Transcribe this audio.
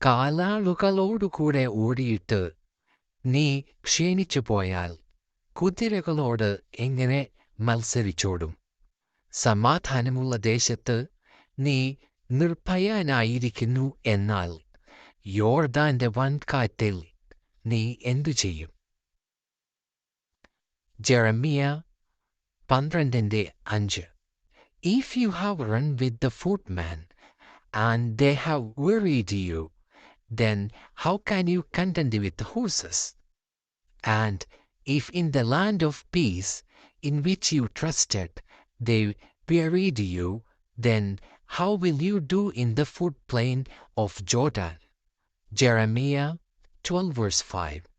കാലാളുകളോടുകൂടെ ഓടിയിട്ട് നീ ക്ഷീണിച്ചു പോയാൽ കുതിരകളോട് എങ്ങനെ മത്സരിച്ചോടും? സമാധാനമുള്ള ദേശത്ത് നീ നിർഭയനായിരിക്കുന്നു എന്നാൽ യോർദാന്റെ വൻകാറ്റിൽ നീ എന്തു ചെയ്യും? Jeremiah 12:5. If you have run with the footmen, and they have wearied you, then how can you contend with the horses? And if in the land of peace, in which you trusted, they wearied you, then how will you do in the floodplain of Jordan? Jeremiah 12:5.